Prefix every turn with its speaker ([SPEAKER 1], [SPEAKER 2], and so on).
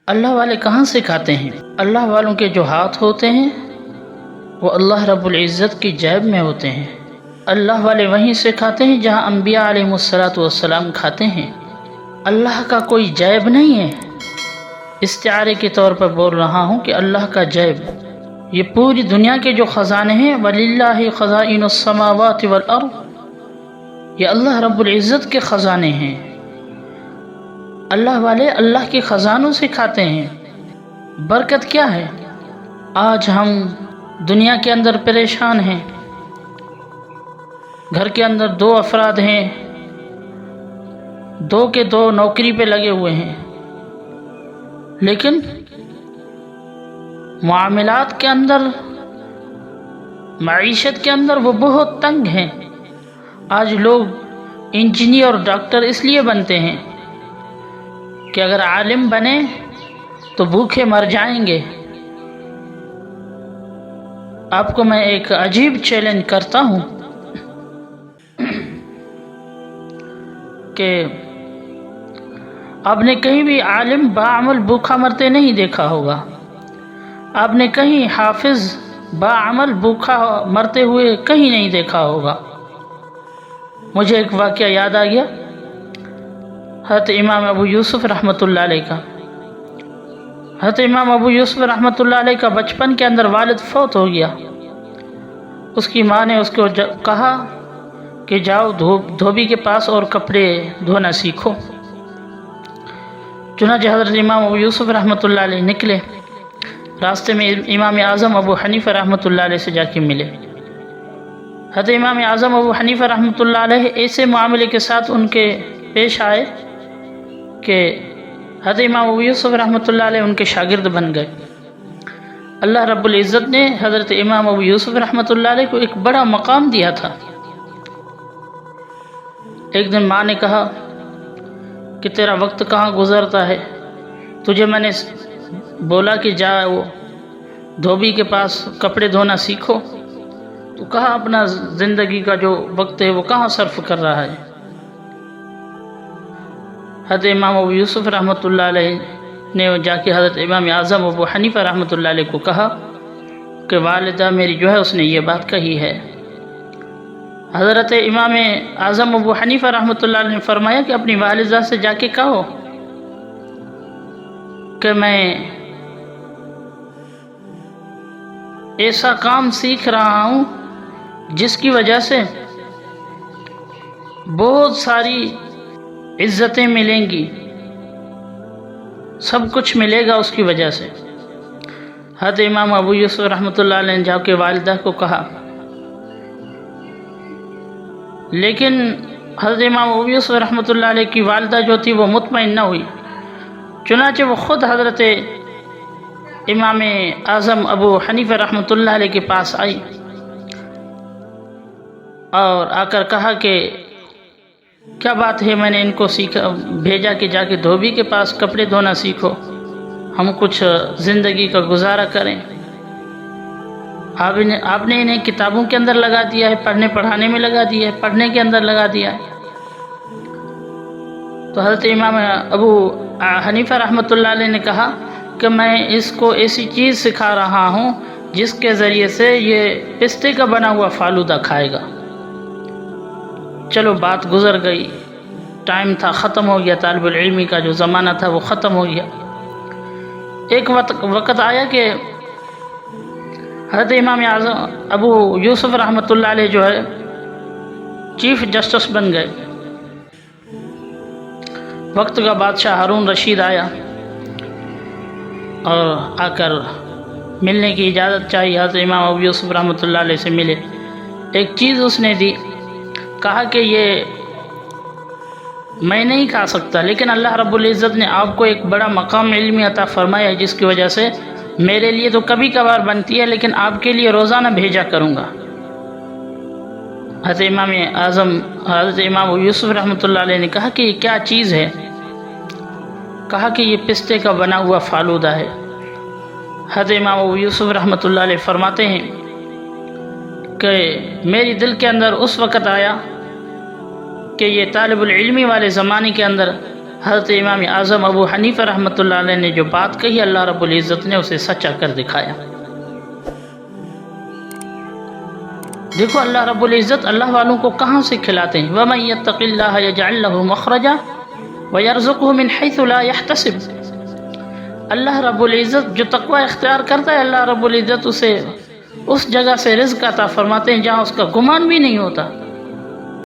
[SPEAKER 1] اللہ والے کہاں سے کھاتے ہیں؟ اللہ والوں کے جو ہاتھ ہوتے ہیں وہ اللہ رب العزت کی جیب میں ہوتے ہیں۔ اللہ والے وہیں سے کھاتے ہیں جہاں انبیاء علیہ السلام کھاتے ہیں۔ اللہ کا کوئی جیب نہیں ہے۔ استعارے کے طور پر بول رہا ہوں کہ اللہ کا جیب، یہ پوری دنیا کے جو خزانے ہیں، وَلِلَّهِ خَزَائِنُ السَّمَاوَاتِ وَالْأَرْضِ، یہ اللہ رب العزت کے خزانے ہیں۔ اللہ والے اللہ کے خزانوں سے کھاتے ہیں۔ برکت کیا ہے؟ آج ہم دنیا کے اندر پریشان ہیں، گھر کے اندر 2 افراد ہیں، 2 کے 2 نوکری پہ لگے ہوئے ہیں، لیکن معاملات کے اندر، معیشت کے اندر وہ بہت تنگ ہیں۔ آج لوگ انجینئر اور ڈاکٹر اس لیے بنتے ہیں کہ اگر عالم بنے تو بھوکے مر جائیں گے۔ آپ کو میں ایک عجیب چیلنج کرتا ہوں کہ آپ نے کہیں بھی عالم باعمل بھوکا مرتے نہیں دیکھا ہوگا، آپ نے کہیں حافظ باعمل بھوکا مرتے ہوئے کہیں نہیں دیکھا ہوگا۔ مجھے ایک واقعہ یاد آ گیا، حضرت امام ابو یوسف رحمۃ اللہ علیہ کا۔ حضرت امام ابو یوسف رحمۃ اللہ علیہ کا بچپن کے اندر والد فوت ہو گیا۔ اس کی ماں نے اس کو کہا کہ جاؤ دھوبی کے پاس اور کپڑے دھونا سیکھو۔ چنانچہ حضرت امام ابو یوسف رحمۃ اللہ علیہ نکلے، راستے میں امام اعظم ابو حنیفہ رحمۃ اللہ علیہ سے جا کے ملے۔ حضرت امام اعظم ابو حنیفہ رحمۃ اللہ علیہ ایسے معاملے کے ساتھ ان کے پیش آئے کہ حضرت امام ابو یوسف رحمۃ اللہ علیہ ان کے شاگرد بن گئے۔ اللہ رب العزت نے حضرت امام ابو یوسف رحمۃ اللہ علیہ کو ایک بڑا مقام دیا تھا۔ ایک دن ماں نے کہا کہ تیرا وقت کہاں گزرتا ہے، تجھے میں نے بولا کہ جا وہ دھوبی کے پاس کپڑے دھونا سیکھو، تو کہاں اپنا زندگی کا جو وقت ہے وہ کہاں صرف کر رہا ہے۔ حضرت امام ابو یوسف رحمۃ اللہ علیہ نے جا کے حضرت امام اعظم ابو حنیفہ رحمۃ اللہ علیہ کو کہا کہ والدہ میری جو ہے اس نے یہ بات کہی ہے۔ حضرت امام اعظم ابو حنیفہ رحمۃ اللہ علیہ نے فرمایا کہ اپنی والدہ سے جا کے کہو کہ میں ایسا کام سیکھ رہا ہوں جس کی وجہ سے بہت ساری عزتیں ملیں گی، سب کچھ ملے گا اس کی وجہ سے۔ حضرت امام ابو یوسف رحمۃ اللہ علیہ نے جا کے والدہ کو کہا، لیکن حضرت امام ابو یوسف رحمۃ اللہ علیہ کی والدہ جو تھی وہ مطمئن نہ ہوئی، چنانچہ وہ خود حضرت امام اعظم ابو حنیفہ رحمۃ اللہ علیہ کے پاس آئی اور آ کر کہا کہ کیا بات ہے، میں نے ان کو بھیجا کہ جا کے دھوبی کے پاس کپڑے دھونا سیکھو، ہم کچھ زندگی کا گزارا کریں۔ آپ نے انہیں کتابوں کے اندر لگا دیا ہے، پڑھنے پڑھانے میں لگا دیا ہے، پڑھنے کے اندر لگا دیا ہے۔ تو حضرت امام ابو حنیفہ رحمۃ اللہ علیہ نے کہا کہ میں اس کو ایسی چیز سکھا رہا ہوں جس کے ذریعے سے یہ پستے کا بنا ہوا فالودہ کھائے گا۔ چلو بات گزر گئی، ٹائم تھا ختم ہو گیا، طالب العلمی کا جو زمانہ تھا وہ ختم ہو گیا۔ ایک وقت آیا کہ حضرت امام اعظم ابو یوسف رحمۃ اللہ علیہ جو ہے چیف جسٹس بن گئے۔ وقت کا بادشاہ ہارون رشید آیا اور آ کر ملنے کی اجازت چاہی، حضرت امام ابو یوسف رحمۃ اللہ علیہ سے ملے۔ ایک چیز اس نے دی، کہا کہ یہ میں نہیں کھا سکتا، لیکن اللہ رب العزت نے آپ کو ایک بڑا مقام علمی عطا فرمایا ہے جس کی وجہ سے میرے لیے تو کبھی کبھار بنتی ہے لیکن آپ کے لیے روزانہ بھیجا کروں گا۔ حضرت امام اعظم حضرت امام ابو یوسف رحمۃ اللہ علیہ نے کہا کہ یہ کیا چیز ہے؟ کہا کہ یہ پستے کا بنا ہوا فالودہ ہے۔ حضرت امام ابو یوسف رحمۃ اللہ علیہ فرماتے ہیں کہ میری دل کے اندر اس وقت آیا کہ یہ طالب العلمی والے زمانے کے اندر حضرت امام اعظم ابو حنیفہ رحمۃ اللہ علیہ نے جو بات کہی، اللہ رب العزت نے اسے سچا کر دکھایا۔ دیکھو اللہ رب العزت اللہ والوں کو کہاں سے کھلاتے ہیں، وَمَن يَتَّقِ اللَّهَ يَجْعَل لَّهُ مَخْرَجًا وَيَرْزُقْهُ مِنْ حَيْثُ لَا يَحْتَسِبُ۔ اللہ رب العزت جو تقوی اختیار کرتا ہے، اللہ رب العزت اسے اس جگہ سے رزق عطا فرماتے ہیں جہاں اس کا گمان بھی نہیں ہوتا۔